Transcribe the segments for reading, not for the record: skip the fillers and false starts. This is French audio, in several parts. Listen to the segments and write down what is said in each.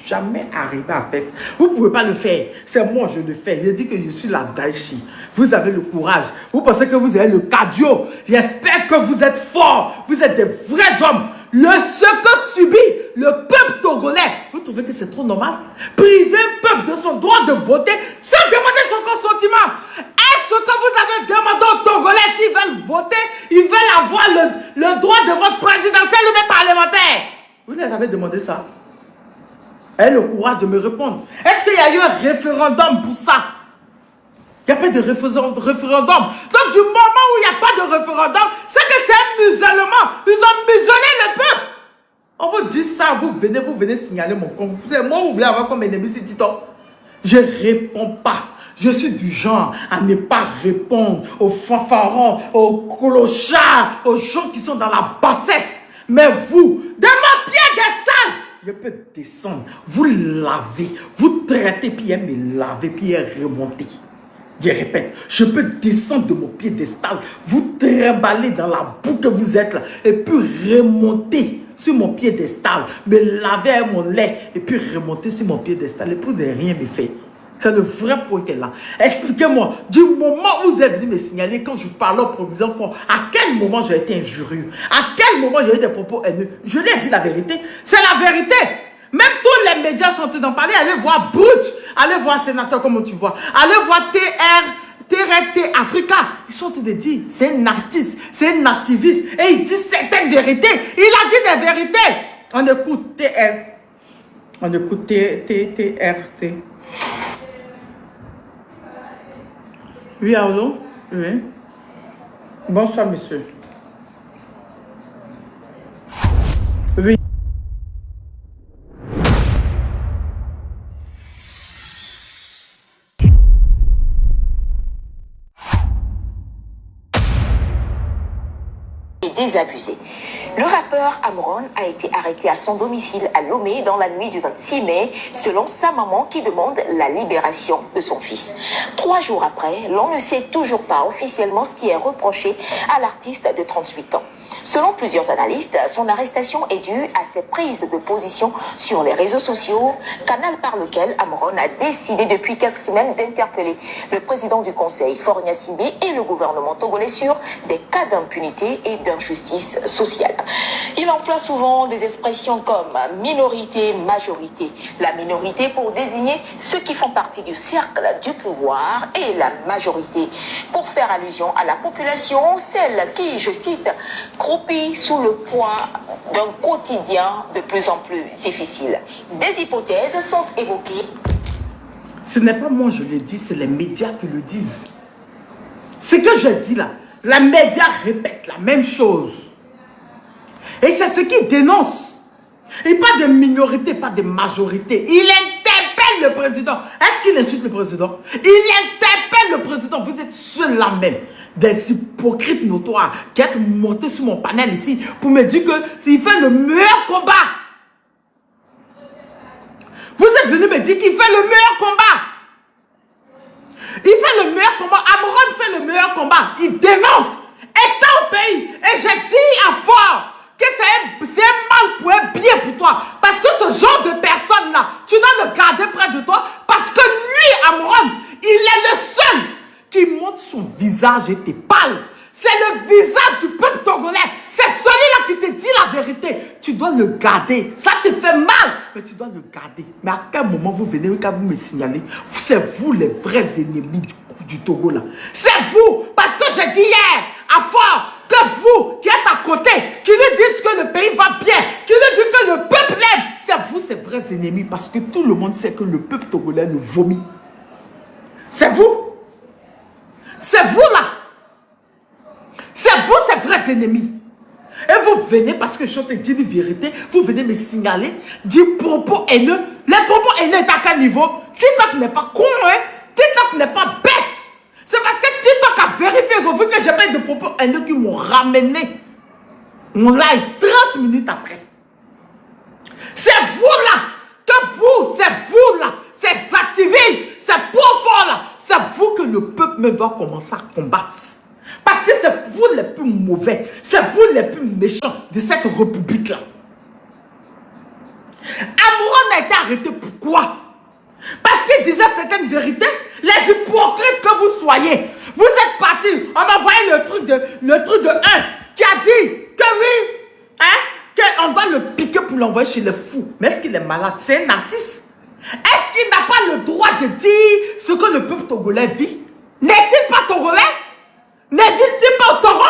jamais arrivé à faire ça. Vous ne pouvez pas le faire. C'est moi, je le fais. Je dis que je suis la Daichi. Vous avez le courage. Vous pensez que vous avez le cardio. J'espère que vous êtes forts. Vous êtes des vrais hommes. Ce que subit le peuple togolais, vous trouvez que c'est trop normal? Priver un peuple de son droit de voter sans demander son consentement. Est-ce que vous avez demandé aux Togolais s'ils veulent voter, ils veulent avoir le droit de vote présidentiel ou même parlementaire? Vous les avez demandé ça? Ayez le courage de me répondre. Est-ce qu'il y a eu un référendum pour ça? Il n'y a pas de référendum. Donc, du moment où il n'y a pas de référendum, c'est que c'est un musulman. Ils ont muselé le peuple. On vous dit ça, vous venez signaler mon compte. Moi, vous voulez avoir comme ennemi, c'est Tito. Je ne réponds pas. Je suis du genre à ne pas répondre aux fanfarons, aux clochards, aux gens qui sont dans la bassesse. Mais vous, de mon piédestal, je peux descendre, vous laver, vous traiter, puis me laver, puis remonter. Je répète, je peux descendre de mon piédestal, vous trimballer dans la boue que vous êtes là, et puis remonter sur mon piédestal, me laver avec mon lait, et puis remonter sur mon piédestal, et puis vous n'avez rien me fait. C'est le vrai point qui est là. Expliquez-moi, du moment où vous êtes venu me signaler, quand je parlais aux provisions fort, à quel moment j'ai été injurieux? À quel moment j'ai eu des propos haineux? Je lui ai dit la vérité. C'est la vérité. Même tous les médias sont en train d'en parler. Allez voir Brut, allez voir Sénateur, comment tu vois. Allez voir TRT Africa. Ils sont en train de dire, c'est un artiste, c'est un activiste. Et il dit certaines vérités. Il a dit des vérités. On écoute TRT. Oui, allô? Oui. Bonsoir, monsieur. Oui. Et désabusé. Le rappeur Amron a été arrêté à son domicile à Lomé dans la nuit du 26 mai, selon sa maman qui demande la libération de son fils. 3 jours après, l'on ne sait toujours pas officiellement ce qui est reproché à l'artiste de 38 ans. Selon plusieurs analystes, son arrestation est due à ses prises de position sur les réseaux sociaux, canal par lequel Amron a décidé depuis quelques semaines d'interpeller le président du Conseil, Faure Gnassingbé, et le gouvernement togolais sur des cas d'impunité et d'injustice sociale. Il emploie souvent des expressions comme minorité, majorité. La minorité pour désigner ceux qui font partie du cercle du pouvoir et la majorité pour faire allusion à la population, celle qui, je cite, croupit sous le poids d'un quotidien de plus en plus difficile. Des hypothèses sont évoquées. Ce n'est pas moi je le dis, c'est les médias qui le disent. Ce que je dis là, les médias répètent la même chose. Et c'est ce qu'ils dénoncent. Il parle de minorité, pas de majorité. Il interpelle le président. Est-ce qu'il insulte le président? Il interpelle le président. Vous êtes ceux-là même, des hypocrites notoires, qui êtes montés sur mon panel ici pour me dire qu'il fait le meilleur combat. Vous êtes venus me dire qu'il fait le meilleur combat. Il fait le meilleur combat. Amron fait le meilleur combat. Il dénonce. État au pays. Et je dis à fort que c'est un mal pour un bien pour toi. Parce que ce genre de personne-là, tu dois le garder près de toi. Parce que lui, Amron, il est le seul qui montre son visage et t'es pâle. C'est le visage du peuple togolais. C'est celui-là qui te dit la vérité. Tu dois le garder. Ça te fait mal, mais tu dois le garder. Mais à quel moment vous venez, quand vous me signalez, c'est vous les vrais ennemis du Togo là. C'est vous. Parce que j'ai dit hier, à fort, que vous qui êtes à côté, qui lui disent que le pays va bien, qui lui disent que le peuple aime, c'est vous ces vrais ennemis. Parce que tout le monde sait que le peuple togolais nous vomit. C'est vous. C'est vous là. C'est vous ces vrais ennemis. Et vous venez, parce que je suis en train de dire une vérité, vous venez me signaler, dire propos haineux. Les propos haineux est à quel niveau? TikTok n'est pas con, hein? TikTok n'est pas bête. C'est parce que TikTok a vérifié, ils ont vu que j'ai pas eu de propos haineux qui m'ont ramené mon live 30 minutes après. C'est vous là, c'est vous là, ces activistes, ces pauvres là, c'est vous que le peuple me doit commencer à combattre. Parce que c'est vous les plus mauvais, c'est vous les plus méchants de cette république là. Amron a été arrêté pourquoi? Parce qu'il disait certaines vérités. Les hypocrites que vous soyez. Vous êtes partis. On m'a envoyé le truc de 1 qui a dit que oui, hein, qu'on doit le piquer pour l'envoyer chez les fous. Mais est-ce qu'il est malade? C'est un artiste. Est-ce qu'il n'a pas le droit de dire ce que le peuple togolais vit? N'est-il pas togolais? N'est-il pas au Togo?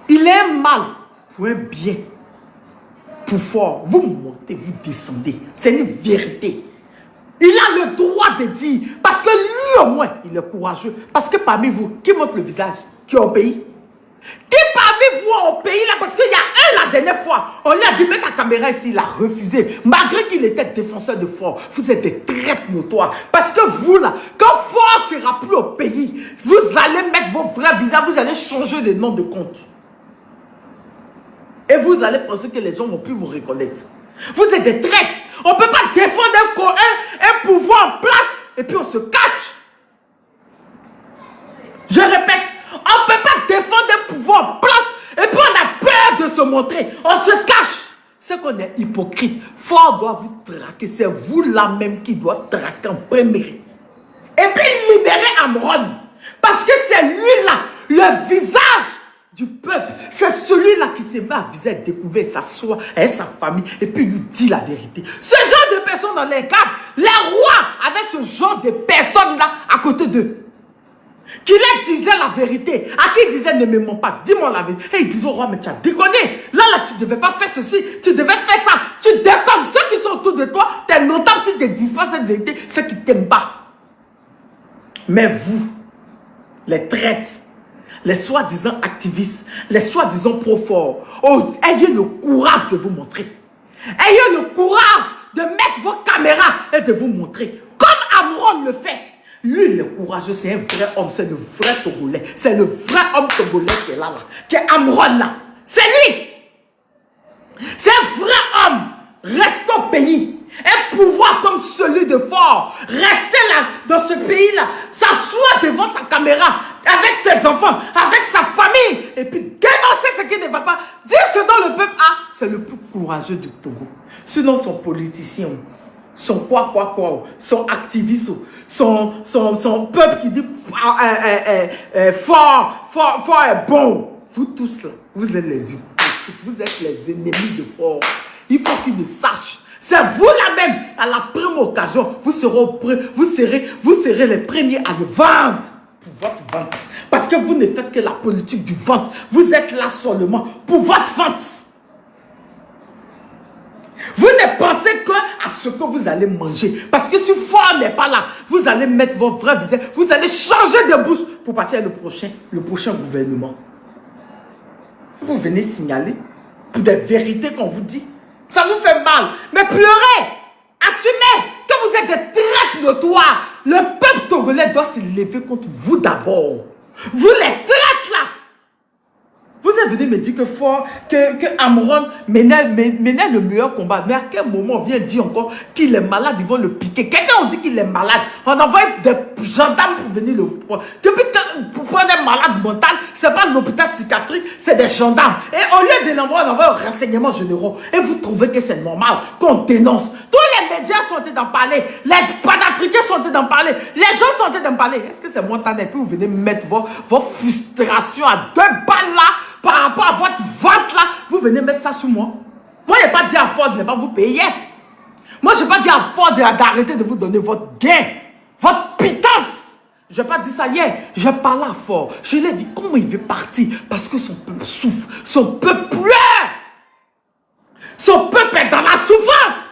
Il est un mal pour un bien. Pour fort, vous montez, vous descendez. C'est une vérité. Il a le droit de dire. Parce que lui au moins, il est courageux. Parce que parmi vous, qui montre le visage? Qui est au pays? Qui parmi vous au pays là? Parce qu'il y a un la dernière fois, on lui a dit mets ta caméra ici, il a refusé. Malgré qu'il était défenseur de Fort. Vous êtes des traîtres notoires. Parce que vous là, quand Fort ne sera plus au pays, vous allez mettre vos vrais visages, vous allez changer de nom de compte. Et vous allez penser que les gens vont plus vous reconnaître. Vous êtes des traîtres. On ne peut pas défendre un pouvoir en place et puis on se cache. Je répète, on ne peut pas défendre un pouvoir en place et puis on a peur de se montrer. On se cache. C'est qu'on est hypocrite. Fort doit vous traquer. C'est vous là même qui doit traquer en premier. Et puis libérer Amron. Parce que c'est lui là, le visage du peuple. C'est celui-là qui se met à visage découvert, s'assoit avec sa famille et puis lui dit la vérité. Ce genre de personnes dans les cadres, les rois avaient ce genre de personnes-là à côté d'eux. Qui leur disaient la vérité. À qui ils disaient ne me mens pas, dis-moi la vérité. Et ils disaient au roi, mais tu as déconné. Là, tu ne devais pas faire ceci, tu devais faire ça. Tu déconnes. Ceux qui sont autour de toi, t'es notable si tu ne dis pas cette vérité, c'est qu'ils t'aiment pas. Mais vous, les traîtres, les soi-disant activistes, les soi-disant pro-forts, ayez le courage de vous montrer. Ayez le courage de mettre vos caméras et de vous montrer. Comme Amron le fait. Lui, il est courageux, c'est un vrai homme, c'est le vrai Togolais. C'est le vrai homme Togolais qui est là, qui est Amron là. C'est lui. C'est un vrai homme. Reste au pays. Un pouvoir comme celui de Fort. Restez là, dans ce pays-là. S'asseoir devant sa caméra, avec ses enfants, avec sa famille. Et puis dénoncer ce qui ne va pas. Dire ce dont le peuple a. C'est le plus courageux du Togo. Sinon, son politicien, son quoi, son activiste, son peuple qui dit Fort est bon. Vous tous là, vous êtes les hypocrites. Vous êtes les ennemis de Fort. Il faut qu'ils le sachent. C'est vous là même, à la première occasion, vous serez les premiers à le vendre pour votre vente. Parce que vous ne faites que la politique du vente. Vous êtes là seulement pour votre vente. Vous ne pensez qu'à ce que vous allez manger. Parce que si Fort n'est pas là, vous allez mettre vos vrais visages. Vous allez changer de bouche pour partir le prochain gouvernement. Vous venez signaler pour des vérités qu'on vous dit. Ça vous fait mal. Mais pleurez. Assumez que vous êtes des traîtres notoires. Le peuple togolais doit se lever contre vous d'abord. Vous les traîtres là. Vous êtes venu me dire que Amron menait le meilleur combat. Mais à quel moment on vient dire encore qu'il est malade, ils vont le piquer. Quelqu'un on dit qu'il est malade. On envoie des gendarmes pour venir le prendre. Depuis pour prendre un malade mental, ce n'est pas l'hôpital psychiatrique, c'est des gendarmes. Et au lieu de l'envoyer, on envoie aux renseignements généraux. Et vous trouvez que c'est normal qu'on dénonce. Tous les médias sont en train d'en parler. Les panafricains sont en train d'en parler. Les gens sont en train d'en parler. Est-ce que c'est montagne? Et puis vous venez mettre vos frustrations à 2 balles là. Par rapport à votre vente là, vous venez mettre ça sur moi. Moi, je n'ai pas dit à Ford de ne pas vous payer. Moi, je n'ai pas dit à Ford d'arrêter de vous donner votre gain, votre pitance. Je n'ai pas dit ça hier. Je parle à Ford. Je lui ai dit comment il veut partir. Parce que son peuple souffre. Son peuple pleure. Son peuple est dans la souffrance.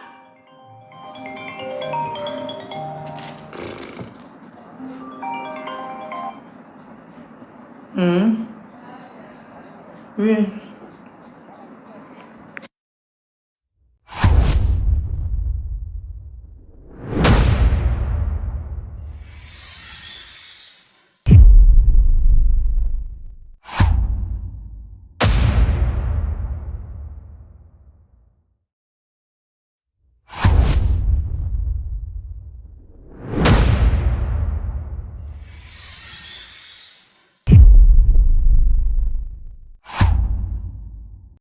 Oui.